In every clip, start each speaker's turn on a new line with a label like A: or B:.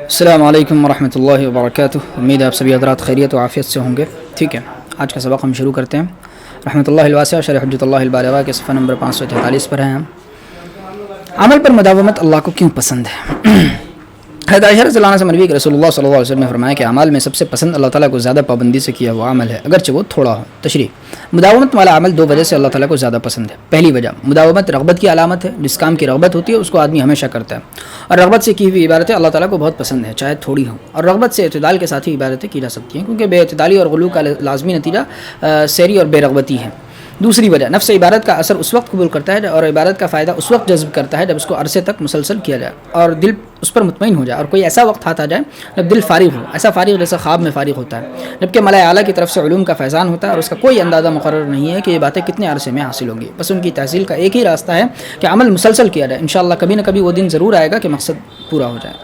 A: السلام علیکم ورحمۃ اللہ وبرکاتہ. امید ہے آپ سبھی حضرات خیریت و عافیت سے ہوں گے. ٹھیک ہے, آج کا سبق ہم شروع کرتے ہیں. رحمۃ اللہ الواسعہ شرح حجۃ اللہ البالغہ کے صفحہ نمبر 543 پر ہیں ہم. عمل پر مداومت اللہ کو کیوں پسند ہے؟ حضرت عائشہ رضی اللہ عنہا سے مروی کہ رسول اللہ صلی اللہ علیہ وسلم نے فرمایا کہ اعمال میں سب سے پسند اللہ تعالیٰ کو زیادہ پابندی سے کیا ہوا عمل ہے, اگرچہ وہ تھوڑا ہو. تشریح: مداومت والا عمل دو وجہ سے اللہ تعالیٰ کو زیادہ پسند ہے. پہلی وجہ, مداومت رغبت کی علامت ہے. جس کام کی رغبت ہوتی ہے اس کو آدمی ہمیشہ کرتا ہے, اور رغبت سے کی ہوئی عبادتیں اللہ تعالیٰ کو بہت پسند ہے, چاہے تھوڑی ہوں. اور رغبت سے اعتدال کے ساتھ ہی عبادتیں کی جا سکتی ہیں, کیونکہ بے اعتدالی اور غلو کا لازمی نتیجہ سیری اور بے رغبتی ہے. دوسری وجہ, نفس عبادت کا اثر اس وقت قبول کرتا ہے اور عبادت کا فائدہ اس وقت جذب کرتا ہے جب اس کو عرصے تک مسلسل کیا جائے اور دل اس پر مطمئن ہو جائے, اور کوئی ایسا وقت ہاتھ آ جائے جب دل فارغ ہو, ایسا فارغ جیسا خواب میں فارغ ہوتا ہے, جبکہ ملائے اعلیٰ کی طرف سے علوم کا فیضان ہوتا ہے اور اس کا کوئی اندازہ مقرر نہیں ہے کہ یہ باتیں کتنے عرصے میں حاصل ہوں گی. بس ان کی تحصیل کا ایک ہی راستہ ہے کہ عمل مسلسل کیا جائے. انشاءاللہ کبھی نہ کبھی وہ دن ضرور آئے گا کہ مقصد پورا ہو جائے.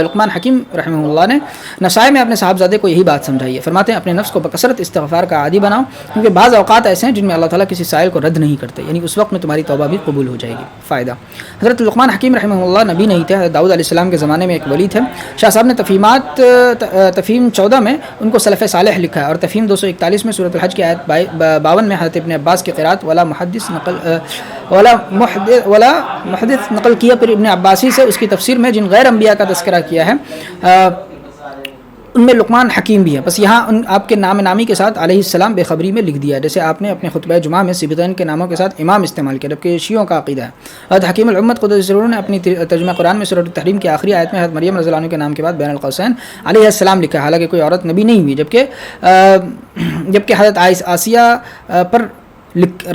A: لقمان حکیم رحمہ اللہ نے نصائح میں اپنے صاحبزادے کو یہی بات سمجھائی ہے. فرماتے ہیں اپنے نفس کو بکثرت استغفار کا عادی بناؤ, کیونکہ بعض اوقات ایسے ہیں جن میں اللہ تعالیٰ کسی سائل کو رد نہیں کرتے, یعنی اس وقت میں تمہاری توبہ بھی قبول ہو جائے گی. فائدہ: حضرت لقمان حکیم رحمہ اللہ نبی نہیں تھے. حضرت داؤد علیہ السلام کے زمانے میں ایک ولی تھے. شاہ صاحب نے تفہیم 14 میں ان کو سلف صالح لکھا ہے, اور تفہیم 241 میں سورۃ الحج کی آیت 52 میں حضرت ابن عباس کی قرات ولا محدث نقل کیا. پھر ابن عباسی سے اس کی تفسیر میں جن غیر انبیاء کا تذکرہ کیا ہے ان میں لقمان حکیم بھی ہے. بس یہاں آپ کے نام نامی کے ساتھ علیہ السلام بے خبری میں لکھ دیا, جیسے آپ نے اپنے خطبہ جمعہ میں سبطین کے ناموں کے ساتھ امام استعمال کیا, جبکہ شیعوں کا عقیدہ ہے. حضرت حکیم الامت قدس سرور نے اپنی ترجمہ قرآن میں سورۃ التحریم کی آخری آیت میں حضرت مریم رضی اللہ عنہ کے نام کے بعد بین القوسین علیہ السلام لکھا, حالانکہ کوئی عورت نبی نہیں ہوئی, جبکہ حضرت آسیہ پر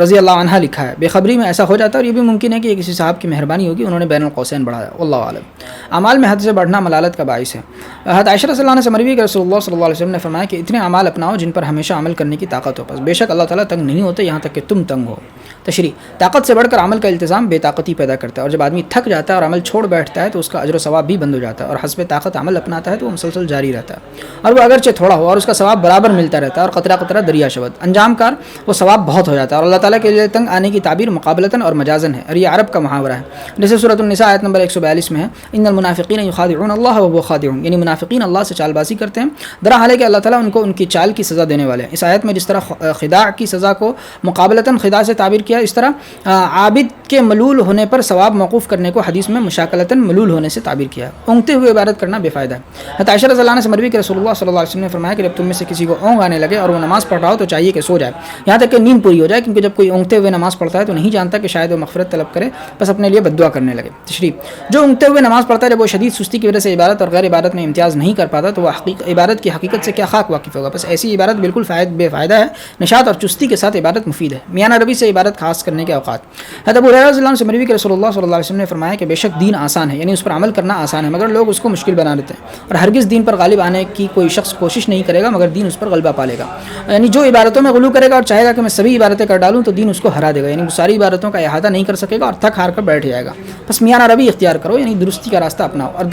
A: رضی اللہ عنہ لکھا ہے. بے خبری میں ایسا ہو جاتا ہے, اور یہ بھی ممکن ہے کہ یہ کسی صاحب کی مہربانی ہوگی, انہوں نے بین القوسین بڑھایا. واللہ عالم. اعمال میں حد سے بڑھنا ملالت کا باعث ہے. حضرت عائشہ رضی اللہ عنہ سے مروی کہ رسول اللہ صلی اللہ علیہ وسلم نے فرمایا کہ اتنے اعمال اپناؤ جن پر ہمیشہ عمل کرنے کی طاقت ہو, بس بے شک اللہ تعالیٰ تنگ نہیں ہوتے یہاں تک کہ تم تنگ ہو. تشریح: طاقت سے بڑھ کر عمل کا التزام بے طاقتی پیدا کرتا ہے, اور جب آدمی تھک جاتا ہے اور عمل چھوڑ بیٹھتا ہے تو اس کا اجر و ثواب بھی بند ہو جاتا ہے, اور حسب طاقت عمل اپناتا ہے تو وہ مسلسل جاری رہتا ہے, اور وہ اگرچہ تھوڑا ہو اور اس کا ثواب برابر ملتا رہتا ہے, اور قطرہ قطرہ دریا شود. انجام کار وہ ثواب بہت ہو جاتا ہے, اور اللہ تعالیٰ کے لیے تنگ آنے کی تعبیر مقابلتاً اور مجازن ہے, اور یہ عرب کا محاورہ ہے, جیسے سورۃ النساء آیت نمبر 142 میں ہے ان المنافقین یخادعون اللہ وهو خادعهم, یعنی منافقین اللہ سے چال بازی کرتے ہیں, درحال ہے کہ اللہ تعالیٰ ان کو ان کی چال کی سزا دینے والے ہیں. اس آیت میں جس طرح خداع کی سزا کو مقابلتاً خداع سے تعبیر کیا, اس طرح عابد کے ملول ہونے پر ثواب موقوف کرنے کو حدیث میں مشاکلتاً ملول ہونے سے تعبیر کیا. اونگتے ہوئے عبادت کرنا بے فائدہ ہے. حضرت عائشہ رضی اللہ عنہا سے مروی کہ رسول اللہ صلی اللہ علیہ وسلم نے فرمایا کہ جب تم میں سے کسی کو اونگ آنے لگے اور وہ نماز پڑھ رہا ہو تو چاہیے کہ سو جائے, یہاں تک کہ نیند پوری ہو جائے, کیونکہ جب کوئی اونگتے ہوئے نماز پڑھتا ہے تو نہیں جانتا کہ شاید وہ مغفرت طلب کرے, بس اپنے لیے بد دعا کرنے لگے. تشریح: جو اونگتے ہوئے نماز پڑھتا ہے جب وہ شدید سستی کی وجہ سے عبادت اور غیر عبادت میں امتیاز نہیں کر پاتا تو وہ عبادت کی حقیقت سے کیا خاک واقف ہوگا. بس ایسی عبادت بالکل بے فائدہ ہے. نشاط اور چستی کے ساتھ عبادت مفید ہے. میاں نبی سے عبادت خاص کرنے کے اوقات. حضرت ابو ہریرہ رضی اللہ عنہ سے مروی کہ رسول اللہ صلی اللہ علیہ وسلم نے فرمایا کہ بے شک دین آسان ہے, یعنی اس پر عمل کرنا آسان ہے, مگر لوگ اس کو مشکل بنا دیتے ہیں, اور ہرگز دین پر غالب آنے کی کوئی شخص کوشش نہیں کرے گا مگر دین اس پر غلبہ پا لے گا. یعنی جو عبادتوں میں غلو کرے گا اور چاہے گا کہ میں سبھی عبادتیں کر ڈالوں تو دین اس کو ہرا دے گا, یعنی وہ ساری عبادتوں کا احاطہ نہیں کر سکے گا اور تھک ہار کر بیٹھ جائے گا. بس میاں نبی اختیار کرو, یعنی درستی کا راستہ اپناؤ, اور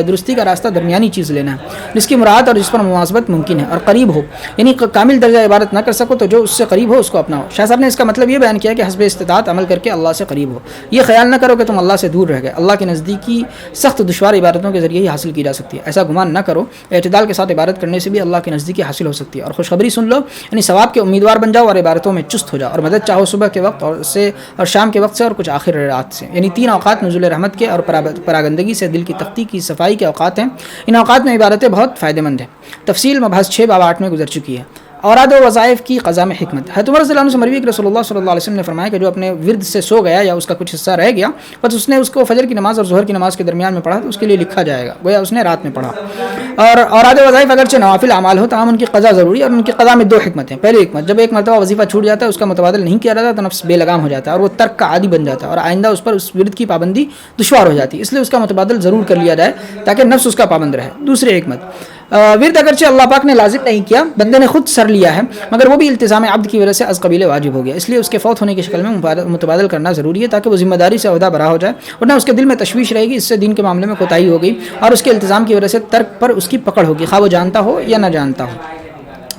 A: درستی کا راستہ درمیانی چیز لینا ہے جس کی مراد اور جس پر مواظبت ممکن ہے, اور قریب ہو, یعنی کامل درجہ عبادت نہ کر سکو تو جو اس سے قریب ہو اس کو اپناؤ. شاہ صاحب نے اس کا مطلب یہ بیان کیا کہ حسب استطاعت عمل کر کے اللہ سے قریب ہو. یہ خیال نہ کرو کہ تم اللہ سے دور رہ گئے, اللہ کے نزدیکی سخت دشوار عبادتوں کے ذریعے ہی حاصل کی جا سکتی ہے. ایسا گمان نہ کرو, اعتدال کے ساتھ عبادت کرنے سے بھی اللہ کی نزدیکی حاصل ہو سکتی ہے. اور خوشخبری سن لو, یعنی ثواب کے امیدوار بن جاؤ اور عبادتوں میں چست ہو جاؤ, اور مدد چاہو صبح کے وقت اور شام کے وقت سے, اور کچھ آخر رات سے. یعنی 3 اوقات نزول رحمت کے اور پراگندگی سے دل کی تختی کی صفائی کے اوقات ہیں. ان اوقات میں عبادتیں بہت فائدہ مند ہیں. تفصیل مبحث 6 باب 8 میں گزر چکی ہے. اوراد و وظائف کی قضا میں حکمت. حضرت عمر رضی اللہ عنہ سے مروی کہ رسول اللہ صلی اللہ علیہ وسلم نے فرمایا کہ جو اپنے ورد سے سو گیا یا اس کا کچھ حصہ رہ گیا, بس اس نے اس کو فجر کی نماز اور ظہر کی نماز کے درمیان میں پڑھا تو اس کے لیے لکھا جائے گا گویا اس نے رات میں پڑھا. اور اوراد وظائف اگرچہ نوافل اعمال ہو تاہم ان کی قضا ضروری ہے, اور ان کی قضا میں 2 حکمتیں. پہلی حکمت, جب ایک مرتبہ وظیفہ چھوٹ جاتا ہے اس کا متبادل نہیں کیا جاتا تو نفس بے لگام ہو جاتا ہے اور وہ ترک کا عادی بن جاتا ہے, اور آئندہ اس پر اس ورد کی پابندی دشوار ہو جاتی ہے, اس لیے اس کا متبادل ضرور کر لیا جائے تاکہ نفس اس کا پابند رہے. دوسری حکمت, ورد اگرچہ اللہ پاک نے لازم نہیں کیا, بندے نے خود سر لیا ہے, مگر وہ بھی التزام عبد کی وجہ سے از قبیل واجب ہو گیا, اس لیے اس کے فوت ہونے کی شکل میں متبادل کرنا ضروری ہے تاکہ وہ ذمہ داری سے عہدہ برا ہو جائے, ورنہ اس کے دل میں تشویش رہے گی, اس سے دین کے معاملے میں کوتاہی ہو گئی اور اس کے التزام کی وجہ سے ترک پر اس کی پکڑ ہوگی, خواہ وہ جانتا ہو یا نہ جانتا ہو.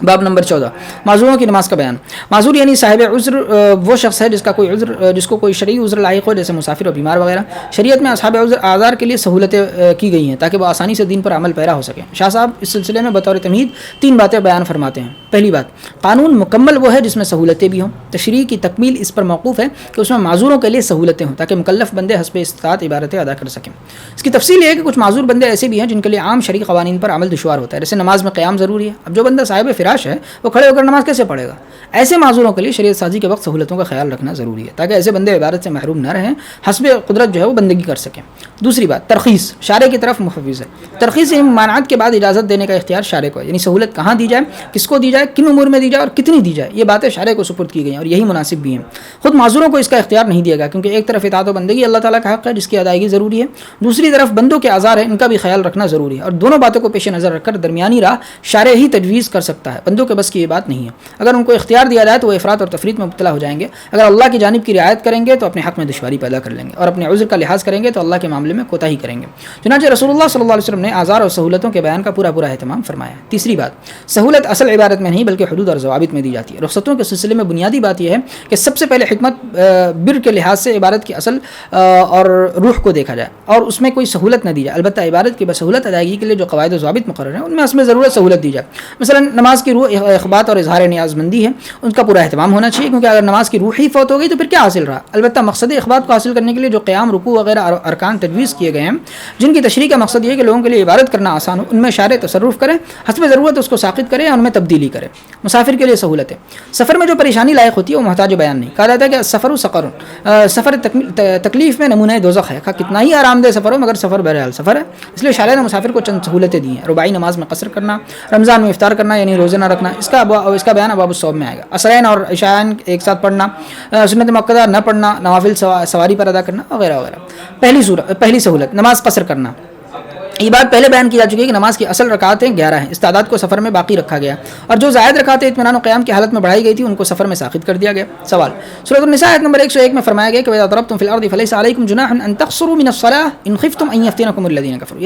A: باب نمبر 14 معذوروں کی نماز کا بیان. معذور یعنی صاحب عذر وہ شخص ہے جس کو کوئی شرعی عذر لاحق ہو، جیسے مسافر اور بیمار وغیرہ. شریعت میں اصحاب عذر اعذار کے لیے سہولتیں کی گئی ہیں تاکہ وہ آسانی سے دین پر عمل پیرا ہو سکیں. شاہ صاحب اس سلسلے میں بطور تمہید 3 باتیں بیان فرماتے ہیں. پہلی بات، قانون مکمل وہ ہے جس میں سہولتیں بھی ہوں. تشریع کی تکمیل اس پر موقوف ہے کہ اس میں معذوروں کے لیے سہولتیں ہوں تاکہ مکلف بندے حسب استطاعت عبادتیں ادا کر سکیں. اس کی تفصیل یہ ہے کہ کچھ معذور بندے ایسے بھی ہیں جن کے لیے عام شرعی قوانین پر عمل دشوار ہوتا ہے، جیسے نماز میں قیام ضروری ہے. اب جو بندہ صاحب فراش ہے وہ کھڑے ہو کر نماز کیسے پڑھے گا؟ ایسے معذوروں کے لیے شریعت سازی کے وقت سہولتوں کا خیال رکھنا ضروری ہے تاکہ ایسے بندے عبادت سے محروم نہ رہیں، حسب قدرت جو ہے وہ بندگی کر سکیں. دوسری بات، ترخیص شارع کی طرف محفوظ ہے. ترخیص ممانعت کے بعد اجازت دینے کا اختیار شارع کو ہے، یعنی سہولت کہاں دی جائے، کس کو دی جائے، کن امور میں دی جائے اور کتنی دی جائے، یہ باتیں شارع کو سپرد کی گئی ہیں اور یہی مناسب بھی ہیں. خود معذوروں کو اس کا اختیار نہیں دیا گیا کیونکہ ایک طرف اطاعت و بندگی اللہ تعالیٰ کا حق ہے جس کی ادائیگی ضروری ہے، دوسری طرف بندوں کے اعذار ہیں ان کا بھی خیال رکھنا ضروری ہے، اور دونوں باتوں کو پیش نظر رکھ کر درمیانی راہ شارع ہی تجویز کر سکتا ہے. بندوں کے بس کی یہ بات نہیں ہے. اگر ان کو اختیار دیا جائے تو وہ افراط اور تفریط میں مبتلا ہو جائیں گے. اگر اللہ کی جانب کی رعایت کریں گے تو اپنے حق میں دشواری پیدا کر لیں گے، اور اپنے عذر کا لحاظ کریں گے تو اللہ کے معاملے میں کوتاہی کریں گے. چنانچہ رسول اللہ صلی اللہ علیہ وسلم نے اعذار اور سہولتوں کے بیان کا پورا اہتمام فرمایا. تیسری بات، سہولت اصل عبادت میں نہیں بلکہ حدود اور ضوابط میں دی جاتی ہے. رخصتوں کے سلسلے میں بنیادی بات یہ ہے کہ سب سے پہلے حکمت بر کے لحاظ سے عبادت کی اصل اور روح کو دیکھا جائے اور اس میں کوئی سہولت نہ دی جائے. البتہ عبادت کی بسہولت ادائیگی کے لیے جو قواعد و ضوابط مقرر ہیں ان میں اصل میں ضرورت سہولت دی جائے. مثلا نماز کی روح اخبات اور اظہار نیاز مندی ہے، ان کا پورا اہتمام ہونا چاہیے، کیونکہ اگر نماز کی روح ہی فوت ہو گئی تو پھر کیا حاصل رہا. البتہ مقصد اخبات کو حاصل کرنے کے لیے جو قیام، رکوع وغیرہ ارکان تجویز کیے گئے ہیں جن کی تشریح کا مقصد یہ ہے کہ لوگوں کے لیے عبادت کرنا آسان ہو، ان میں شارع تصرف کرے، حسب ضرورت اس کو ساقط کرے، ان میں تبدیلی کرے. مسافر کے لیے سہولتیں، سفر میں جو پریشانی لائق ہوتی ہے وہ محتاج بیان نہیں. کہا جاتا ہے کہ سفر سقر، سفر تکلیف میں نمونہ دوزخ ہے. کتنا ہی آرام دہ سفر ہو مگر سفر بہرحال سفر ہے. اس لیے شارع نے مسافر کو چند سہولتیں دی ہیں. رباعی نماز میں قصر کرنا، رمضان میں افطار کرنا یعنی روزہ نہ رکھنا، اس کا بیان ابواب الصوم میں آئے گا. عصرین اور عشاءین ایک ساتھ پڑھنا، سنت مؤکدہ نہ پڑھنا، نوافل سواری پر ادا کرنا وغیرہ وغیرہ. پہلی سہولت، نماز قصر کرنا. یہ بات پہلے بیان کی جا چکی ہے کہ نماز کی اصل رکعتیں 11 ہیں. اس تعداد کو سفر میں باقی رکھا گیا اور جو زائد رکعتیں اطمینان و قیام کی حالت میں بڑھائی گئی تھی ان کو سفر میں ساقط کر دیا گیا. سوال، سورۃ النساء آیت نمبر 101 میں فرمایا گیا کہ وَإِذَا ضَرَبْتُمْ فِي الْأَرْضِ فَلَيْسَ عَلَيْكُمْ جُنَاحٌ أَن تَقْصُرُوا مِنَ الصَّلَاةِ إِنْ خِفْتُمْ أَن يَفْتِنَكُمُ الَّذِينَ كَفَرُوا.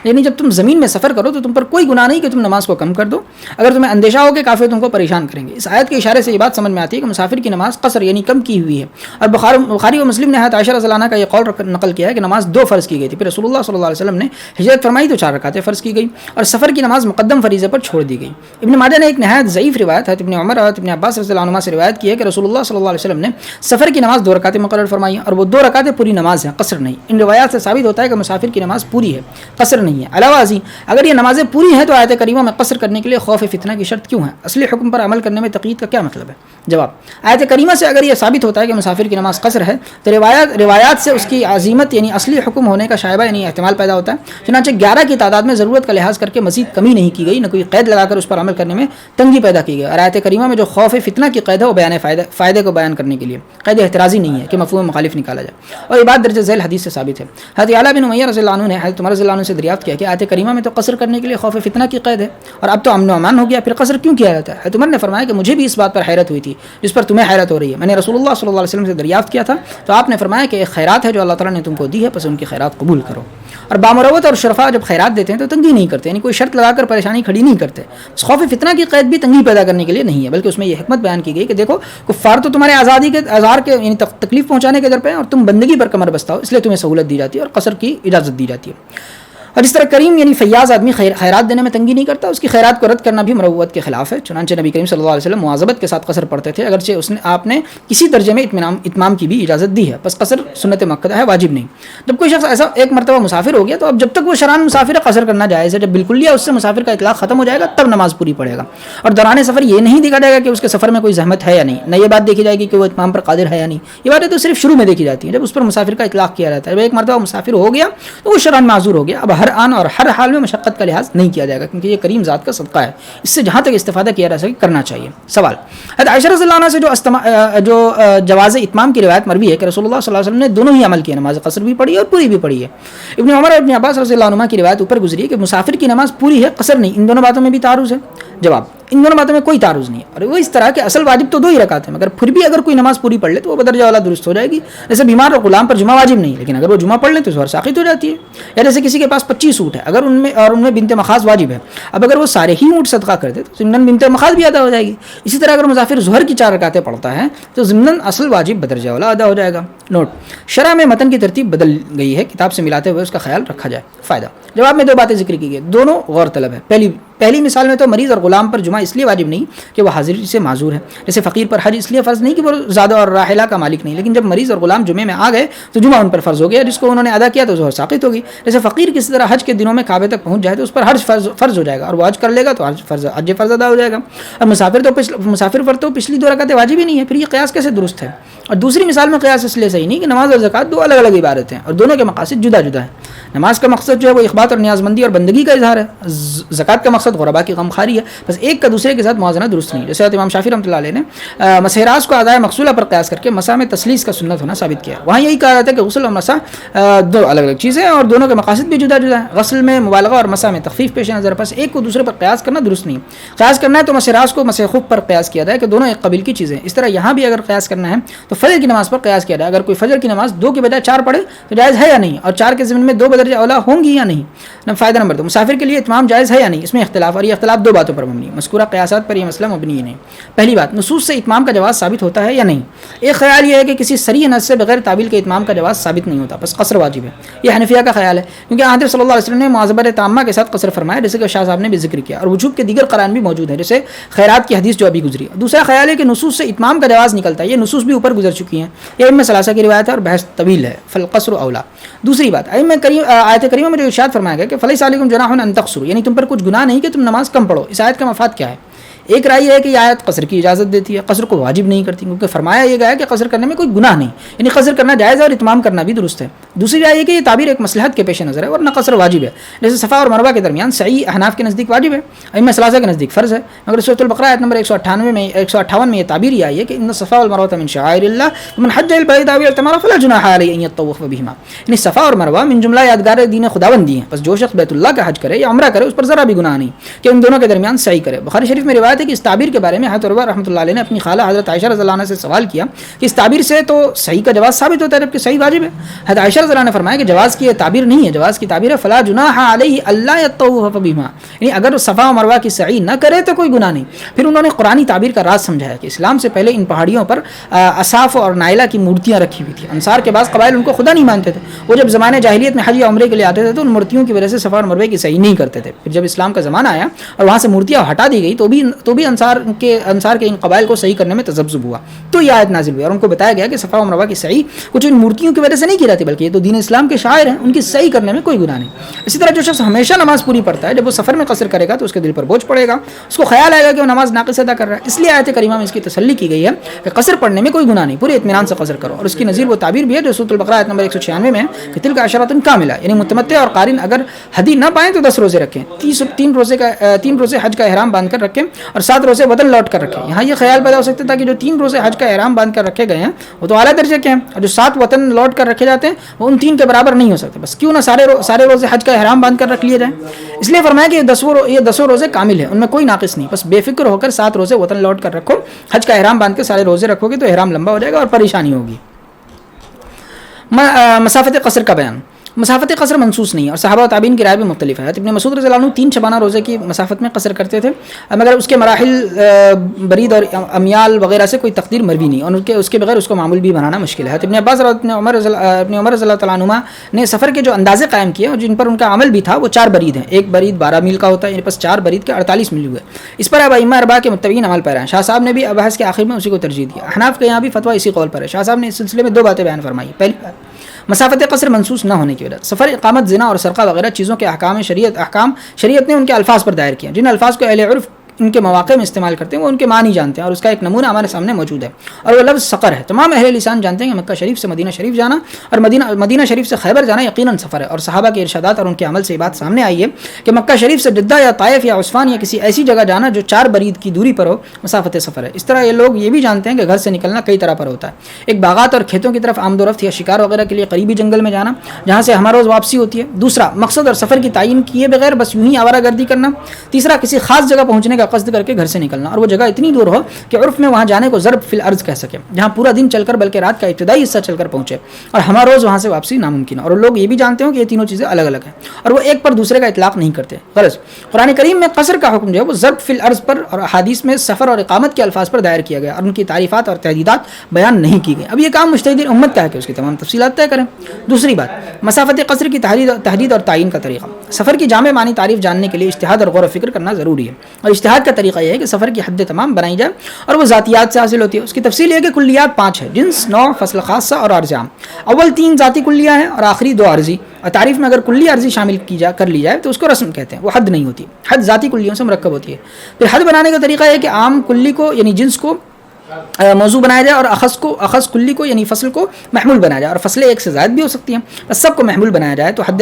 A: یعنی جب تم زمین میں سفر کرو تو تم پر کوئی گناہ نہیں کہ تم نماز کو کم کر دو اگر تمہیں اندیشہ ہو کہ کافر تم کو پریشان کریں گے. اس آیت کے اشارے سے یہ بات سمجھ میں آتی ہے کہ مسافر کی نماز قصر یعنی کم کی ہوئی ہے. اور بخاری و مسلم نے حضرت عائشہ رضی اللہ عنہا کا یہ قول نقل کیا ہے کہ نماز 2 فرض کی گئی تھی، پھر رسول اللہ صلی اللہ علیہ وسلم نے ہجرت فرمائی تو 4 رکعتیں فرض کی گئی اور سفر کی نماز مقدم فریضے پر چھوڑ دی گئی. ابن ماجہ نے ایک نہایت ضعیف روایت حضرت ابن عمر اور ابن عباس رضی اللہ عنہما سے روایت کی ہے کہ رسول اللہ صلی اللہ علیہ وسلم نے سفر کی نماز 2 رکعتیں مقرر فرمائی اور وہ 2 رکعتیں پوری نماز ہیں، قصر نہیں. ان روایات سے ثابت ہوتا ہے کہ مسافر کی نماز پوری ہے، قصر نہیں ہے. علاوہ ازیں اگر یہ نمازیں پوری ہیں تو آیت کریمہ میں قصر کرنے کے لیے خوف فتنہ کی شرط کیوں ہے؟ اصلی حکم پر عمل کرنے میں تقیید کا کیا مطلب ہے؟ جواب، آیت کریمہ سے اگر یہ ثابت ہوتا ہے کہ مسافر کی نماز قصر ہے تو روایات سے اس کی عظیمت یعنی اصلی حکم ہونے کا شائبہ یعنی احتمال پیدا ہوتا ہے. چنانچہ 11 کی تعداد میں ضرورت کا لحاظ کر کے مزید کمی نہیں کی گئی، نہ کوئی قید لگا کر اس پر عمل کرنے میں تنگی پیدا کی گئی. اور آیت کریمہ میں جو خوف فتنہ کی قید ہے وہ بیان فائدے کو بیان کرنے کے لیے، قید احترازی نہیں ہے کہ مفہوم مخالف نکالا جائے. اور یہ بات درجہ ذیل حدیث سے ثابت ہے. حضرت اعلیٰ بن امیہ رضی اللہ عنہ نے حضرت عمر رضی اللہ عنہ سے دریافت کیا کہ آیت کریمہ میں تو قصر کرنے کے لیے خوف فتنہ کی قید ہے اور اب تو امن و امان ہو گیا، پھر قصر کیوں کیا جاتا ہے؟ حضرت عمر نے فرمایا کہ مجھے بھی اس بات پر حیرت ہوئی تھی جس پر تمہیں حیرت ہو رہی ہے. میں نے رسول اللہ صلی اللہ علیہ وسلم سے دریافت کیا تھا تو آپ نے فرمایا کہ ایک خیرات ہے جو اللہ تعالیٰ نے تم کو دی ہے، پس ان کی خیرات قبول کرو. اور بامروت اور شرفا جب خیرات دیتے ہیں تو تنگی نہیں کرتے، یعنی کوئی شرط لگا کر پریشانی کھڑی نہیں کرتے. خوف فتنہ کی قید بھی تنگی پیدا کرنے کے لیے نہیں ہے بلکہ اس میں یہ حکمت بیان کی گئی کہ دیکھو کفار تو تمہارے آزار کے یعنی تکلیف پہنچانے کے در پہ ہیں اور تم بندگی پر کمر بستہ ہو، اس لیے تمہیں سہولت دی جاتی ہے اور قصر کی اجازت دی جاتی ہے. اور جس طرح کریم یعنی فیاض آدمی خیرات دینے میں تنگی نہیں کرتا، اس کی خیرات کو رد کرنا بھی مروت کے خلاف ہے. چنانچہ نبی کریم صلی اللہ علیہ وسلم مواظبت کے ساتھ قصر پڑھتے تھے اگرچہ آپ نے کسی درجے میں اتمام کی بھی اجازت دی ہے. بس قصر سنت مؤکدہ ہے، واجب نہیں. جب کوئی شخص ایسا ایک مرتبہ مسافر ہو گیا تو اب جب تک وہ شران مسافر ہے قصر کرنا جائز ہے. جب بالکل اس سے مسافر کا اطلاق ختم ہو جائے گا تب نماز پوری پڑھے گا. اور دوران سفر یہ نہیں دیکھا جائے گا کہ اس کے سفر میں کوئی زحمت ہے یا نہیں، نہ یہ بات دیکھی جائے گی کہ وہ اتمام پر قادر ہے یا نہیں. یہ باتیں تو صرف شروع میں دیکھی جاتی ہیں جب اس پر مسافر کا اطلاق کیا جاتا ہے. جب ایک مرتبہ مسافر ہو گیا تو وہ شران معذور ہو گیا. اب ہر آن اور ہر حال میں مشقت کا لحاظ نہیں کیا جائے گا کیونکہ یہ کریم ذات کا صدقہ ہے. اس سے جہاں تک استفادہ کیا جا سکے کرنا چاہیے. سوال، حضرت عائشہ رضی اللہ عنہا سے جو جواز اتمام کی روایت مروی ہے کہ رسول اللہ صلی اللہ علیہ وسلم نے دونوں ہی عمل کیے، نماز قصر بھی پڑھی اور پوری بھی پڑھی ہے. ابن عمر اور ابن عباس رضی اللہ عنہما کی روایت اوپر گزری ہے کہ مسافر کی نماز پوری ہے، قصر نہیں. ان دونوں باتوں میں بھی تعارض ہے. جواب، ان دونوں باتوں میں کوئی تعارض نہیں ہے. اور وہ اس طرح کہ اصل واجب تو 2 ہی رکعت ہیں, مگر پھر بھی اگر کوئی نماز پوری پڑھ لے تو وہ بدرجہ والا درست ہو جائے گی. جیسے بیمار اور غلام پر جمعہ واجب نہیں, لیکن اگر وہ جمعہ پڑھ لیں تو ظہر ساقط ہو جاتی ہے. یا جیسے کسی کے پاس 25 اونٹ ہے, اگر ان میں بنت مخاض واجب ہے, اب اگر وہ سارے ہی اونٹ صدقہ کر دے تو ضمناً بنت مخاض بھی ادا ہو جائے گی. اسی طرح اگر مسافر ظہر کی 4 رکعتیں پڑھتا ہے تو ضمناً اصل واجب بدرجہ والا ادا ہو جائے گا. نوٹ: شرح میں متن کی ترتیب بدل گئی ہے, کتاب سے ملاتے ہوئے اس کا خیال رکھا جائے. فائدہ: جواب میں 2 باتیں ذکر کی گئی, دونوں غور طلب ہے. پہلی مثال میں تو مریض اور غلام پر جمعہ اس لیے واجب نہیں کہ وہ حاضری سے معذور ہے. جیسے فقیر پر حج اس لیے فرض نہیں کہ وہ زادہ اور راحلہ کا مالک نہیں, لیکن جب مریض اور غلام جمعے میں آ گئے تو جمعہ ان پر فرض ہو گیا, جس کو انہوں نے ادا کیا تو ظہر ساقط ہوگی. جیسے فقیر کسی طرح حج کے دنوں میں کعبے تک پہنچ جائے تو اس پر حج فرض ہو جائے گا, اور وہ حج کر لے گا تو حج فرض ادا ہو جائے گا. اور مسافر پر تو پچھلی 2 رکعتیں واجب ہی نہیں ہے, پھر یہ قیاس کیسے درست ہے؟ اور دوسری مثال میں قیاس اس لیے صحیح نہیں کہ نماز اور زکوٰۃ 2 الگ الگ عبادتیں ہیں اور دونوں کے مقاصد جدا جدا ہیں. نماز کا مقصد جو ہے وہ اخبات اور نیاز مندی اور بندگی کا اظہار ہے. زکوٰۃ کا مقصد غربا کی غمخواری ہے. بس ایک کا دوسرے کے ساتھ موازنہ درست نہیں. جیسے امام شافعی رحمۃ اللہ علیہ نے مسح راس کو ادائے مقصولہ پر قیاس کر کے مسح میں تسلیس کا سنت ہونا ثابت کیا. وہاں یہی کہا جاتا ہے کہ غسل اور مسح 2 الگ الگ چیزیں ہیں اور دونوں کے مقاصد بھی جدا جدا ہیں. غسل میں مبالغہ اور مسح میں تخفیف پیش نظر, پس ایک کو دوسرے پر قیاس کرنا درست نہیں. قیاس کرنا ہے تو مسح راس کو مسح خف پر قیاس کیا جائے کہ دونوں ایک قبیل کی چیزیں. اس طرح یہاں بھی اگر قیاس کرنا ہے تو فجر کی نماز پر قیاس کیا جائے. اگر کوئی فجر کی نماز 2 کے بجائے 4 پڑھے تو جائز ہے یا نہیں, اور 4 کے ضمن میں 2 بدرجہ اولا ہوں گی یا نہیں. فائدہ نمبر 2: مسافر کے لیے اتمام جائز ہے یا نہیں, اس میں اختلاف, اور یہ اختلاف 2 باتوں پر مبنی ہے. مذکورہ قیاسات پر یہ مسئلہ مبنی نہیں. پہلی بات: نصوص سے اتمام کا جواز ثابت ہوتا ہے یا نہیں. ایک خیال یہ ہے کہ کسی صریح نص سے بغیر تعویل کے اتمام کا جواز ثابت نہیں ہوتا, بس قصر واجب ہے. یہ حنفیہ کا خیال ہے, کیونکہ حضرت صلی اللہ علیہ وسلم نے معذبت تامہ کے ساتھ قصر فرمایا, جیسے کہ شاہ صاحب نے بھی ذکر کیا, اور وجوب کے دیگر قرائن بھی موجود ہیں, جیسے خیرات کی حدیث جو ابھی گزری. دوسرا خیال ہے کہ نصوص سے اتمام کا جواز نکلتا ہے. یہ نصوص بھی اوپر گزر چکی ہیں, یہ ائمہ ثلاثہ کی روایت ہے اور بحث طویل ہے, فالقصر اولا. دوسری بات: آیت کریمہ میں جو ارشاد فرمایا گیا کہ فلیس علیکم جناح ان تقصروا, یعنی تم پر کچھ گناہ نہیں کہ تم نماز کم پڑھو. اس آیت کا مفاد کیا ہے؟ ایک رائے یہ ہے کہ یہ آیت قصر کی اجازت دیتی ہے, قصر کو واجب نہیں کرتی, کیونکہ فرمایا یہ گیا ہے کہ قصر کرنے میں کوئی گناہ نہیں, یعنی قصر کرنا جائز ہے اور اتمام کرنا بھی درست ہے. دوسری رائے یہ کہ یہ تعبیر ایک مصلحت کے پیش نظر ہے, ورنہ قصر واجب ہے. جیسے صفا اور مروہ کے درمیان سعی احناف کے نزدیک واجب ہے, ائمہ ثلاثہ کے نزدیک فرض ہے, مگر سورۃ البقرہ آیت نمبر 158 میں یہ تعبیر یہ آئی ہے کہ ان الصفا والمروہ من شعائر اللہ ومن حج البیت او اعتمر فلا جناح علیہ ان یطوف بہما. یعنی صفا اور مروہ من جملہ یادگار دین خداوند دی ہیں, بس جو شخص بیت اللہ کا حج کرے یا عمرہ کرے اس پر ذرا بھی گناہ نہیں کہ ان دونوں کے درمیان سعی کرے. بخاری شریف میں روایت ہے کہ اس تعبیر کے بارے میں حضرت عروہ رحمۃ اللہ علیہ نے اپنی خالہ حضرت عائشہ رضی اللہ عنہا سے سوال کیا کہ اس تعبیر سے تو صحیح کا جواز ثابت ہوتا ہے جبکہ صحیح واجب ہے. حضرت عائشہ رضی اللہ عنہا نے فرمایا کہ جواز کی یہ تعبیر نہیں ہے, جواز کی تعبیر ہے فلا جناح علیہ اللہ یطوف بہما, یعنی اگر صفا و مروہ کی سعی نہ کرے تو کوئی گناہ نہیں. پھر انہوں نے قرآنی تعبیر کا راز سمجھایا کہ اسلام سے پہلے ان پہاڑیوں پر اصاف اور نائلہ کی مورتیاں رکھی ہوئی تھیں. انصار کے بعض قبائل ان کو خدا نہیں مانتے تھے, وہ جب زمانے جاہلیت میں حج یا عمرے کے لیے آتے تھے تو ان مورتیوں کی وجہ سے صفا اور مروہ کی سعی نہیں کرتے تھے. پھر جب اسلام کا زمانہ آیا اور وہاں سے مورتیاں ہٹا دی گئی تو بھی انصار کے ان قبائل کو صحیح کرنے میں تذبذب ہوا, تو یہ آیت نازل ہوئی اور ان کو بتایا گیا کہ صفا و مروہ کی سعی کچھ ان مورتیوں کی وجہ سے نہیں کی جاتی بلکہ یہ تو دین اسلام کے شاعر ہیں, ان کی سعی کرنے میں کوئی گناہ نہیں. اسی طرح جو شخص ہمیشہ نماز پوری پڑھتا ہے جب وہ سفر میں قصر کرے گا تو اس کے دل پر بوجھ پڑے گا, اس کو خیال آئے گا کہ وہ نماز ناقص ادا کر رہا ہے. اس لیے آیت کریمہ میں اس کی تسلی کی گئی ہے کہ قصر پڑھنے میں کوئی گناہ نہیں, پورے اطمینان سے قصر کرو. اور اس کی نظیر وہ تعبیر بھی ہے جو سورۃ البقرہ آیت نمبر 196 میں ہے کہ تلک عشرۃ کاملہ, یعنی متمتع اور قارن اگر حدی نہ پائیں تو 10 روزے رکھیں, 3 روزے حج کا احرام باندھ کر رکھیں اور 7 روزے وطن لوٹ کر رکھیں. یہاں یہ خیال پیدا ہو سکتا تھا کہ جو 3 روزے حج کا احرام باندھ کر رکھے گئے ہیں وہ تو اعلیٰ درجے کے ہیں, اور جو 7 وطن لوٹ کر رکھے جاتے ہیں وہ ان 3 کے برابر نہیں ہو سکتے. بس کیوں نہ سارے روزے حج کا احرام باندھ کر رکھ لیے جائیں. اس لیے فرمایا کہ یہ 10 روزے کامل ہیں, ان میں کوئی ناقص نہیں. بس بے فکر ہو کر 7 روزے وطن لوٹ کر رکھو, حج کا احرام باندھ کے سارے روزے رکھو گے تو احرام لمبا ہو جائے گا اور پریشانی ہوگی. مسافت قصر کا بیان. مسافت قصر منصوص نہیں ہے اور صحابہ و تابعین کی رائے بھی مختلف ہے. ابن مسعود رضی اللہ عنہ 3 شبانہ روزے کی مسافت میں قصر کرتے تھے, مگر اس کے مراحل برید اور امیال وغیرہ سے کوئی تقدیر مروی نہیں, اور اس کے بغیر اس کو معمول بھی بنانا مشکل ہے. ابن عباس اور ابن عمر رضی اللہ تعالیٰ عنہما نے سفر کے جو اندازے قائم کیے اور جن پر ان کا عمل بھی تھا وہ 4 برید ہیں. ایک برید 12 میل کا ہوتا ہے, یعنی پس 4 برید کے 48 میل ہوئے. اس پر اب ائمہ اربعہ کے متبعین عمل پیرا ہیں. شاہ صاحب نے بھی ابحث کے آخر میں اسی کو ترجیح دیا. احناف کے یہاں بھی فتویٰ اسی قول پر ہے. شاہ صاحب نے اس سلسلے میں 2 باتیں بیان فرمائی. پہلی بات, مسافت قصر منصوص نہ ہونے کی وجہ سفر, اقامت, زنا اور سرقہ وغیرہ چیزوں کے احکام شریعت نے ان کے الفاظ پر دائر کیا, جن الفاظ کو اہل عرف ان کے مواقع میں استعمال کرتے ہیں وہ ان کے معنی جانتے ہیں, اور اس کا ایک نمونہ ہمارے سامنے موجود ہے اور وہ لفظ سقر ہے. تمام اہل لسان جانتے ہیں کہ مکہ شریف سے مدینہ شریف جانا اور مدینہ شریف سے خیبر جانا یقیناً سفر ہے, اور صحابہ کے ارشادات اور ان کے عمل سے یہ بات سامنے آئی ہے کہ مکہ شریف سے جدہ یا طائف یا عثمان یا کسی ایسی جگہ جانا جو 4 برید کی دوری پر ہو مسافت سفر ہے. اس طرح یہ لوگ یہ بھی جانتے ہیں کہ گھر سے نکلنا کئی طرح پر ہوتا ہے. ایک باغات اور کھیتوں کی طرف آمد و رفت یا شکار وغیرہ کے لیے قریبی جنگل میں جانا جہاں سے ہمارا روز واپسی ہوتی ہے. دوسرا, مقصد اور سفر کی تعین کیے بغیر بس یوں ہی آوارہ گردی کرنا. تیسرا, کسی خاص جگہ پہنچنے کا کا قصد کر کے گھر سے نکلنا، اور وہ جگہ اتنی دور ہو کہ عرف میں وہاں جانے کو ضرب فی الارض کہہ سکے، جہاں پورا دن چل کر بلکہ رات کا ابتدائی حصہ چل کر پہنچے، اور ہمارا روز وہاں سے واپسی ناممکن ہے، اور لوگ یہ بھی جانتے ہوں کہ یہ تینوں چیزیں الگ الگ ہیں، اور وہ ایک پر دوسرے کا اطلاق نہیں کرتے۔ غرض قرآن کریم میں قصر کا حکم جو ہے وہ ضرب فی الارض پر اور احادیث میں سفر اور اقامت کے الفاظ پر دائر کیا گیا، اور ان کی تعریفات اور تحدیدات بیان نہیں کی گئی۔ اب یہ کام مجتہدین امت کا ہے کہ اس کی تمام تفصیلات طے کریں۔ دوسری بات، مسافت قصر کی تحدید اور تعین کا طریقہ۔ سفر کی جامع معنی تعریف جاننے کے لیے اجتہاد اور غور و فکر کرنا ضروری ہے، اور اجتہاد کا طریقہ یہ ہے کہ سفر کی حد تمام بنائی جائے، اور وہ ذاتیات سے حاصل ہوتی ہے۔ اس کی تفصیل یہ ہے کہ کلیات 5 ہے: جنس، نوع، فصل خاصہ اور عرض عام۔ اول 3 ذاتی کلیہ ہیں اور آخری 2 عرضی، اور تعریف میں اگر کلی عرضی شامل کر لی جائے تو اس کو رسم کہتے ہیں، وہ حد نہیں ہوتی۔ حد ذاتی کلیوں سے مرکب ہوتی ہے۔ پھر حد بنانے کا طریقہ یہ ہے کہ عام کلی کو یعنی جنس کو موضوع بنایا جائے، اور اخص کلی کو یعنی فصل کو محمول بنایا جائے، اور فصلیں ایک سے زائد بھی ہو سکتی ہیں، بس سب کو محمول بنایا جائے تو حد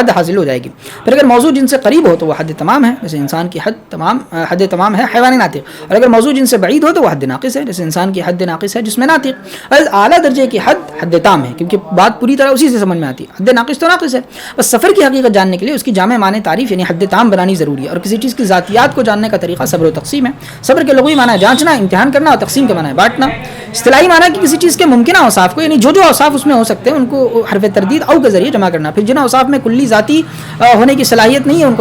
A: حاصل ہو جائے گی۔ پھر اگر موضوع جن سے قریب ہو تو وہ حد تمام ہے، جیسے انسان کی حد تمام ہے حیوان ناطق، اور اگر موضوع جن سے بعید ہو تو وہ حد ناقص ہے، جیسے انسان کی حد ناقص ہے جس میں ناطق۔ اعلیٰ درجے کی حد تام ہے، کیونکہ بات پوری طرح اسی سے سمجھ میں آتی ہے۔ حد ناقص تو ناقص ہے، بس سفر کی حقیقت جاننے کے لیے اس کی جامع معنی تعریف یعنی حد تام بنانی ضروری ہے، اور کسی چیز کی ذاتیات کو جاننے کا طریقہ صبر و تقسیم ہے۔ صبر کے لغوی معنی جانچنا، امتحان کرنا، اور تقسیم کے معنی بانٹنا۔ اصطلاحی معنی کہ کسی چیز کے ممکنہ اوصاف کو یعنی جو اوصاف اس میں ہو سکتے ہیں ان کو حرف تردید او کے ذریعے جمع کرنا، پھر جن اوصاف میں کلی ذاتی ہونے کی صلاحیت نہیں ہے ان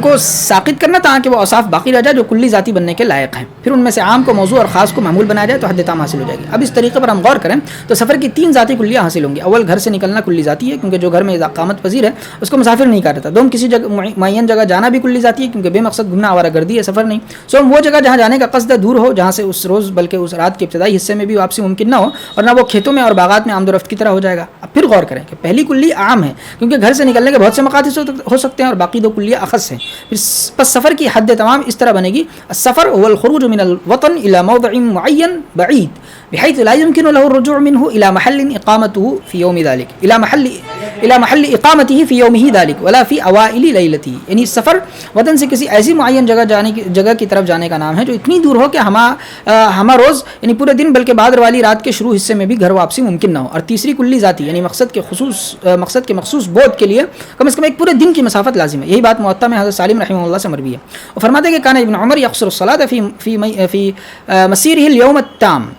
A: کو ساقط کرنا تاکہ وہ اوصاف باقی رہ جائے جو کلی ذاتی بننے کے لائق ہیں۔ پھر ان میں سے عام کو موضوع اور خاص کو معمول بنایا جائے تو حد تام حاصل ہو جائے گی۔ اب اس طریقے پر ہم غور کریں تو سفر کی 3 ذاتی کلیاں حاصل ہوں گی۔ اول، گھر سے نکلنا کلی ذاتی ہے، کیونکہ جو گھر میں اقامت پذیر ہے اس کو مسافر نہیں کہا جاتا۔ دوم، کسی معین جگہ جانا بھی کلی ذاتی ہے، کیونکہ بے مقصد گھومنا آوارہ گردی ہے، سفر نہیں۔ سوم، وہ جگہ جہاں جانے کا قصد دور ہو، جہاں سے اس روز بلکہ اس رات کے ابتدائی حصے میں بھی واپسی ممکن نہ ہو، اور نہ وہ کھیتوں میں اور باغات میں آمد و رفت کی طرح ہو جائے گا۔ اب پھر غور کریں کہ پہلی کلی عام ہے، کیونکہ گھر سے نکلنے کے بہت سے مقاصد ہو سکتے ہیں، اور باقی 2 کلیہ اخص ہیں۔ پس سفر کی حد تمام اس طرح بنے گی: السفر هو الخروج من الوطن الى موضع معين بعيد بحيث لا يمكن له الرجوع منه الى محل اقامته في يوم ذلك الى محل اقامته في يومه ذلك ولا في اوائل ليلته، یعنی سفر وطن سے کسی ایسی معین جگہ کی طرف جانے کا نام ہے جو اتنی دور ہو کہ ہما روز یعنی پورے دن بلکہ بعد والی رات کے شروع حصے میں بھی گھر واپسی ممکن نہ ہو۔ اور تیسری کلی ذاتی یعنی مقصد کے مخصوص بعد کے لیے کم از کم ایک پورے دن کی مسافت لازم ہے۔ یہی بات موطا میں حضرت سالم رحمہ اللہ سے مروی ہے، وہ فرماتے ہیں کہ کان ابن عمر یقصر الصلاۃ فی مسیرہ الیوم التام،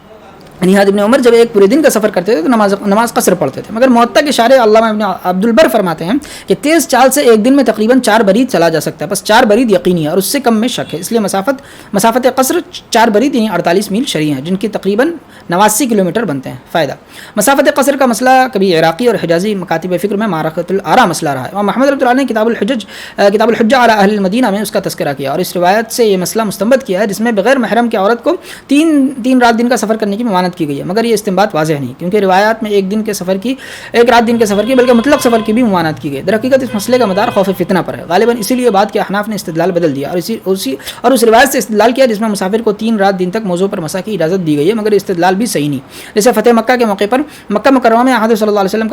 A: یعنی ابن عمر جب ایک پورے دن کا سفر کرتے تھے تو نماز قصر پڑھتے تھے، مگر موطا کے شارح علامہ ابن عبد البر فرماتے ہیں کہ تیز چال سے ایک دن میں تقریباً 4 برید چلا جا سکتا ہے، بس 4 برید یقینی ہے اور اس سے کم میں شک ہے، اس لیے مسافت قصر 4 برید یعنی 48 میل شرعی ہیں، جن کی تقریباً 89 کلومیٹر بنتے ہیں۔ فائدہ، مسافت قصر کا مسئلہ کبھی عراقی اور حجازی مکاتب فکر میں معرکۃ الآراء مسئلہ رہا ہے۔ امام محمد رحمۃ اللہ نے کتاب الحجہ علی اہل المدینہ میں اس کا تذکرہ کیا، اور اس روایت سے یہ مسئلہ مستنبط کیا ہے جس میں بغیر محرم کی عورت کو 3 رات دن کا سفر کرنے کی ممانعت کی گئی ہے، مگر یہ استنباط واضح نہیں، کیونکہ روایات میں ایک رات دن کے سفر کی بلکہ مطلق سفر کی بھی ممانعت کی گئی۔ در حقیقت اس مسئلے کا مدار خوف فتنہ پر ہے، غالباً اسی لیے بعد کے احناف نے استدلال بدل دیا اور اس روایت سے استدلال کیا جس میں مسافر کو 3 رات دن تک موضوع پر مسا کی اجازت دی گئی ہے، مگر استدلال بھی صحیح نہیں۔ جیسے فتح مکہ کے موقع پر مکہ مکرمہ میں حضرت صلی اللہ علیہ وسلم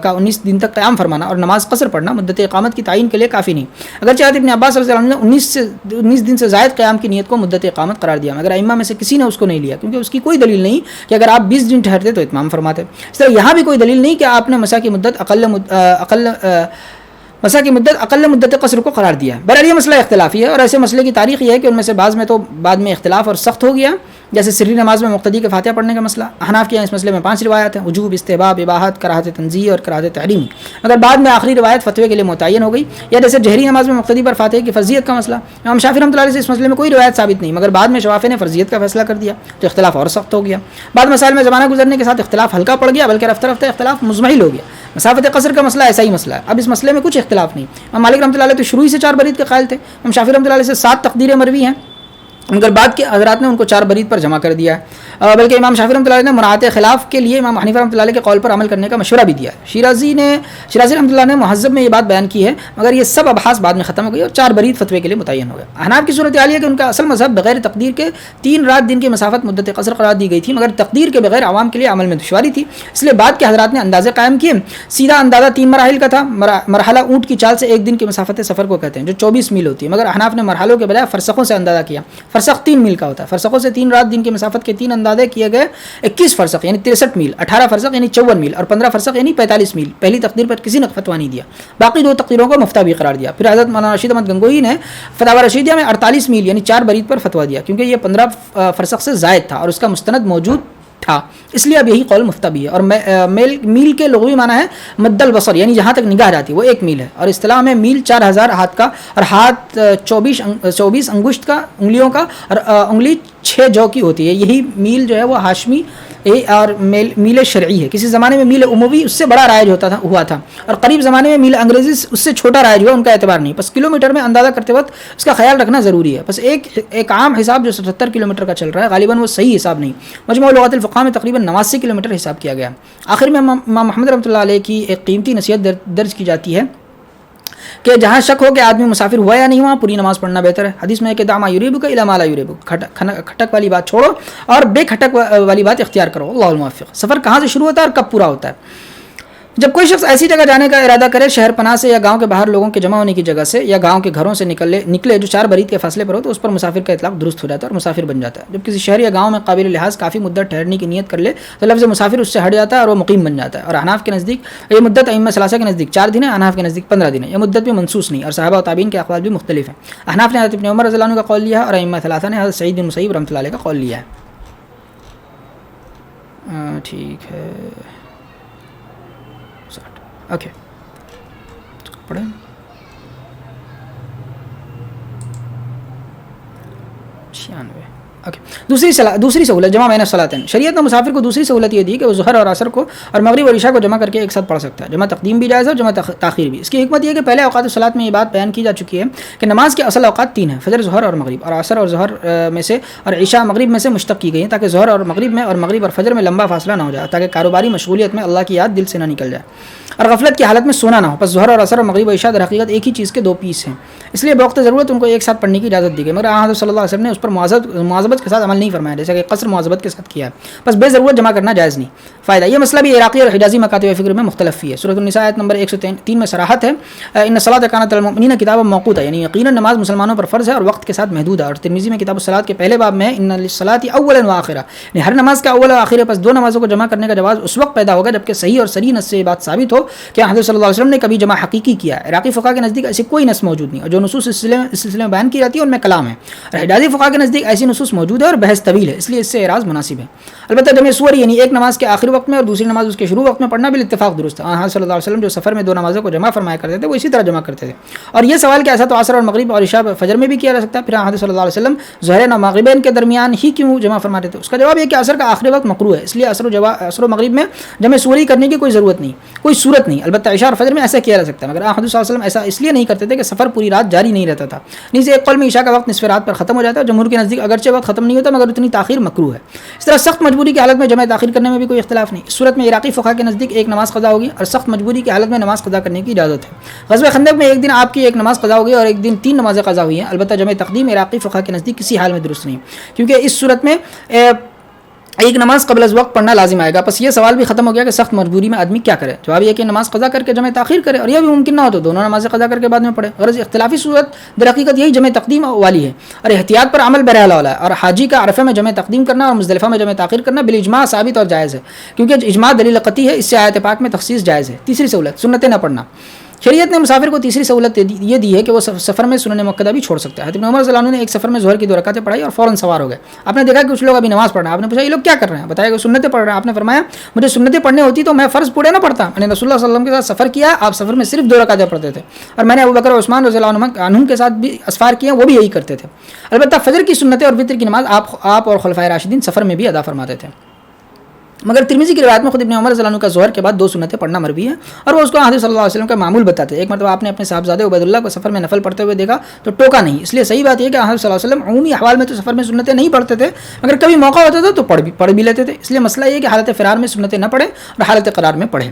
A: کا 19 دن تک قیام فرمانا اور نماز قصر پڑھنا مدت اقامت کی تعین کے لیے کافی نہیں، اگرچہ حضرت ابن عباس رضی اللہ عنہ نے 19 دن سے زائد قیام کی نیت کو مدت اقامت قرار دیا، مگر ائمہ میں سے کسی نے اس کو نہیں لیا، کیونکہ اس کی کوئی دلیل نہیں کہ اگر آپ 20 دن ٹھہرتے تو اتمام فرماتے۔ اس طرح یہاں بھی کوئی دلیل نہیں کہ آپ نے مسا کی مدت اقل مدت قصر کو قرار دیا ہے۔ بہرحال یہ مسئلہ اختلافی ہے، اور ایسے مسئلے کی تاریخ یہ ہے کہ ان میں سے بعض میں تو بعد میں اختلاف اور سخت ہو گیا، جیسے سری نماز میں مقتدی کے فاتحہ پڑھنے کا مسئلہ۔ احناف کے یہاں اس مسئلے میں 5 روایات ہیں: وجوب، استحباب، اباحت، کراہت تنزیہ اور کراہت تحریمی، مگر بعد میں آخری روایت فتوی کے لیے متعین ہو گئی۔ یا جیسے جہری نماز میں مقتدی پر فاتحہ کی فرضیت کا مسئلہ، امام شافعی رحمۃ اللہ علیہ سے اس مسئلے میں کوئی روایت ثابت نہیں، مگر بعد میں شوافی نے فرضیت کا فیصلہ کر دیا تو اختلاف اور سخت ہو گیا۔ بعد مسائل میں زمانہ گزرنے کے ساتھ اختلاف ہلکا پڑ گیا، بلکہ رفتہ رفتہ اختلاف مزمحل ہو گیا۔ مسافت قصر کا مسئلہ ایسا ہی مسئلہ ہے، اب اس مسئلے میں کچھ اختلاف نہیں۔ امام مالک رحمۃ اللہ علیہ تو شروع ہی سے 4 برید کے قائل تھے، امام شافعی رحمۃ اللہ علیہ سے 7 تقدیریں مروی ہیں، مگر بعد کے حضرات نے ان کو 4 برید پر جمع کر دیا ہے، بلکہ امام شافعی رحمۃ اللہ نے مراعات خلاف کے لیے امام حنیفہ رحمۃ اللہ کے قول پر عمل کرنے کا مشورہ بھی دیا ہے۔ شیرازی رحمۃ اللہ نے مہذب میں یہ بات بیان کی ہے، مگر یہ سب ابحاث بعد میں ختم ہو گئی اور 4 برید فتوے کے لیے متعین ہو گئے۔ احناف کی صورت حال یہ ہے کہ ان کا اصل مذہب بغیر تقدیر کے 3 رات دن کی مسافت مدت قصر قرار دی گئی تھی، مگر تقدیر کے بغیر عوام کے لیے عمل میں دشواری تھی، اس لیے بعد کے حضرات نے اندازے قائم کیے۔ سیدھا اندازہ 3 مراحل کا تھا۔ مرحلہ اونٹ کی چال سے ایک دن کی مسافت سفر کو کہتے ہیں جو 24 میل ہوتی ہے، مگر احناف نے مرحلوں کے بجائے فرسخوں سے اندازہ کیا۔ فرسخ 3 میل کا ہوتا ہے. فرسخوں سے 3 رات دن کی مسافت کے 3 اندازے کیے گئے. 21 فرسخ یعنی 63 میل, 18 فرسخ یعنی 54 میل اور 15 فرسخ یعنی 45 میل. پہلی تقدیر پر کسی نے فتویٰ نہیں دیا, باقی 2 تقدیروں کو مفتہ بھی قرار دیا. پھر حضرت مولانا رشید احمد گنگوئی نے فتاوی رشیدیہ میں 48 میل یعنی 4 برید پر فتویٰ دیا, کیونکہ یہ 15 فرسخ سے زائد تھا اور اس کا مستند موجود تھا, اس لیے اب یہی قول مفتہ بھی ہے. اور میل کے لغوی معنی ہے مد البصر یعنی جہاں تک نگاہ جاتی ہے وہ 1 میل ہے, اور اصطلاح میں میل 4000 ہاتھ کا, اور ہاتھ 24 انگشت کا, انگلیوں کا, اور انگلی 6 جو کی ہوتی ہے. یہی میل جو ہے وہ ہاشمی اور میل شرعی ہے. کسی زمانے میں میل عموی اس سے بڑا رائج ہوا تھا, اور قریب زمانے میں میل انگریزی اس سے چھوٹا رائج ہوا, ان کا اعتبار نہیں. بس کلومیٹر میں اندازہ کرتے وقت اس کا خیال رکھنا ضروری ہے. بس ایک عام حساب جو 77 کلومیٹر کا چل رہا ہے غالباً وہ صحیح حساب نہیں. مجموع لغات الفقہ میں تقریباً 89 کلومیٹر حساب کیا گیا. آخر میں امام محمد رحمۃ اللہ علیہ کی ایک قیمتی نصیحت درج کی جاتی ہے کہ جہاں شک ہو کہ آدمی مسافر ہوا یا نہیں ہوا, پوری نماز پڑھنا بہتر ہے. حدیث میں ہے کہ دعما یریبک الی ما لا یریبک, کھٹک والی بات چھوڑو اور بے کھٹک والی بات اختیار کرو. اللہ الموفق. سفر کہاں سے شروع ہوتا ہے اور کب پورا ہوتا ہے؟ جب کوئی شخص ایسی جگہ جانے کا ارادہ کرے شہر پناہ سے یا گاؤں کے باہر لوگوں کے جمع ہونے کی جگہ سے, یا گاؤں کے گھروں سے نکلے جو 4 برید کے فاصلے پر ہو, تو اس پر مسافر کا اطلاق درست ہو جاتا ہے اور مسافر بن جاتا ہے. جب کسی شہر یا گاؤں میں قابل لحاظ کافی مدت ٹھہرنے کی نیت کر لے تو لفظ مسافر اس سے ہٹ جاتا ہے اور وہ مقیم بن جاتا ہے. اور احناف کے نزدیک یہ مدت ائمہ ثلاثہ کے نزدیک 4 دن ہے, احناف کے نزدیک 15 دن ہے. یہ مدت بھی منصوص نہیں, اور صحابہ و تابعین کے اقوال بھی مختلف ہیں. احناف نے حضرت ابن عمر رضی اللہ عنہ کا قول لیا ہے, اور ائمہ ثلاثہ نے حضرت سعید بن مسیب رحمۃ اللہ علیہ کا قول لیا ہے. ٹھیک ہے, اوکے پڑھیں. دوسری سہولت جمع بین الصلاتین. شریعت نے مسافر کو دوسری سہولت یہ دی کہ وہ ظہر اور عصر کو اور مغرب اور عشاء کو جمع کر کے ایک ساتھ پڑھ سکتا ہے. جمع تقدیم بھی جائز ہے اور جمع تاخیر بھی. اس کی حکمت یہ ہے کہ پہلے اوقات الصلاۃ میں یہ بات بیان کی جا چکی ہے کہ نماز کے اصل اوقات 3 ہیں, فجر, ظہر اور مغرب, اور عصر اور ظہر میں سے اور عشاء مغرب میں سے مشتق کی گئی ہیں تاکہ ظہر اور مغرب میں اور مغرب اور فجر میں لمبا فاصلہ نہ ہو جائے, تاکہ کاروباری مشغولیت میں اللہ کی یاد دل سے نہ نکل جائے اور غفلت کی حالت میں سونا نہ ہو. بس ظہر اور عصر اور مغرب و عشاء در حقیقت ایک ہی چیز کے 2 پیس ہیں, اس لیے بوقت ضرورت ان کو ایک ساتھ پڑھنے کی اجازت دی گئی. مگر حضرت صلی اللہ علیہ وسلم نے اس پر مواظبت کے ساتھ عمل نہیں فرمایا, جیسا کہ قصر مواظبت کے ساتھ کیا ہے. بس بے ضرورت جمع کرنا جائز نہیں. فائدہ یہ مسئلہ بھی عراقی اور حجازی مکاتب فکر میں مختلف ہی ہے. سورۃ النساء آیت نمبر 103 میں صراحت ہے, ان الصلاۃ کانت علی المؤمنین کتابا موقوتا, یعنی یقیناً نماز مسلمانوں پر فرض ہے اور وقت کے ساتھ محدود ہے. اور ترمذی میں کتاب الصلاۃ کے پہلے باب میں ان للصلاۃ اولا واخرا, یعنی ہر نماز کا اول اور آخر ہے. پس 2 نمازوں کو جمع کرنے کا جواز اس وقت پیدا ہوگا جبکہ صحیح اور صریح نص سے یہ بات ثابت ہو کہ حضرت صلی اللہ علیہ وسلم نے کبھی جمع حقیقی کیا ہے. عراقی فقہاء کے نزدیک ایسی کوئی نص موجود نہیں, اور جو نصوص اس سلسلے میں بیان کی جاتی ہے ان میں کلام ہے. اور حجازی فقہاء کے نزدیک ایسی نصوص موجود ہے اور بحث طویل ہے, اس لیے اس سے اعراض مناسب ہے. البتہ جمع سوری یعنی ایک نماز کے آخری وقت میں اور دوسری نماز اس کے شروع وقت میں پڑھنا بھی اتفاق درست ہے. حضرت صلی اللہ علیہ وسلم جو سفر میں 2 نمازوں کو جمع فرمایا کرتے تھے وہ اسی طرح جمع کرتے تھے. اور یہ سوال کہ ایسا تو عصر اور مغرب اور عشاء فجر میں بھی کیا جا سکتا ہے, پھر حضرت صلی اللہ علیہ وسلم ظہر و مغربین کے درمیان ہی کیوں جمع فرماتے تھے؟ اس کا جواب یہ کہ عصر کا آخری وقت مکروہ ہے, اس لیے عصر و مغرب میں جمع سوری کرنے کی کوئی ضرورت نہیں, کوئی صورت نہیں. البتہ عشاء اور فجر میں ایسا کیا جا سکتا ہے, مگر حضرت صلی اللہ علیہ وسلم ایسا اس لیے نہیں کرتے تھے کہ سفر پوری رات جاری نہیں رہتا تھا. نیز ایک قول میں عشاء کا وقت نصف رات پر ختم ہو جاتا ہے, جمہور کے نزدیک اگرچہ وقت ختم نہیں ہوتا مگر اتنی تاخیر مکروہ ہے. اس طرح سخت مجبوری کی حالت میں جمع تاخیر کرنے میں بھی کوئی اختلاف نہیں. اس صورت میں عراقی فقہاء کے نزدیک ایک نماز قضا ہوگی اور سخت مجبوری کی حالت میں نماز قضا کرنے کی اجازت ہے. غزوہ خندق میں ایک دن آپ کی ایک نماز قضا ہوگی اور ایک دن 3 نمازیں قضا ہوئی ہیں. البتہ جمع تقدیم عراقی فقہاء کے نزدیک کسی حال میں درست نہیں, کیونکہ اس صورت میں ایک نماز قبل از وقت پڑھنا لازم آئے گا. بس یہ سوال بھی ختم ہو گیا کہ سخت مجبوری میں آدمی کیا کرے. جواب یہ کہ نماز قضا کر کے جمع تاخیر کرے, اور یہ بھی ممکن نہ ہو تو دونوں نمازیں قضا کر کے بعد میں پڑھے. غرض اختلافی صورت در حقیقت یہی جمع تقدیم والی ہے, اور احتیاط پر عمل بہرحال والا ہے. اور حاجی کا عرفہ میں جمع تقدیم کرنا اور مزدلفہ میں جمع تاخیر کرنا بالاجماع ثابت اور جائز ہے, کیونکہ اجماع دلیل قطعی ہے, اس سے آیت پاک میں تخصیص جائز ہے. تیسری سہولت سنتیں نہ پڑھنا. شریعت نے مسافر کو تیسری سہولت یہ دی ہے کہ وہ سفر میں سنن مؤکدہ بھی چھوڑ سکتا ہے. حضرت ابن عمر رضی اللہ عنہ نے ایک سفر میں ظہر کی 2 رکعتیں پڑھائی اور فوراً سوار ہو گئے. آپ نے دیکھا کہ کچھ لوگ ابھی نماز پڑھ رہے ہیں. آپ نے پوچھا یہ لوگ کیا کر رہے ہیں؟ بتایا کہ سنتیں پڑھ رہے ہیں. آپ نے فرمایا مجھے سنتیں پڑھنی ہوتی تو میں فرض پورے نہ پڑھتا. میں نے رسول اللہ صلی اللہ علیہ وسلم کے ساتھ سفر کیا, آپ سفر میں صرف 2 رکعتیں پڑھتے تھے, اور میں نے ابوبکر اور عثمان رضی اللہ عنہم کے ساتھ بھی اسفار کیے, وہ بھی یہی کرتے تھے. البتہ فجر کی سنتیں اور وتر کی نماز آپ اور خلفائے راشدین سفر میں بھی ادا فرماتے تھے. مگر ترمذی کی روایت میں خود ابن عمر رضی اللہ عنہ کا ظہر کے بعد 2 سنتیں پڑھنا مروی ہے, اور وہ اس کو حضرت صلی اللہ علیہ وسلم کا معمول بتاتے ہیں. ایک مرتبہ آپ نے اپنے صاحبزادے عبید اللہ کو سفر میں نفل پڑھتے ہوئے دیکھا تو ٹوکا نہیں. اس لیے صحیح بات یہ کہ حضرت صلی اللہ علیہ وسلم عمومی احوال میں تو سفر میں سنتیں نہیں پڑھتے تھے, مگر کبھی موقع ہوتا تھا تو پڑھ بھی لیتے تھے. اس لیے مسئلہ یہ کہ حالت فرار میں سنتیں نہ پڑھیں اور حالت قرار میں پڑھیں.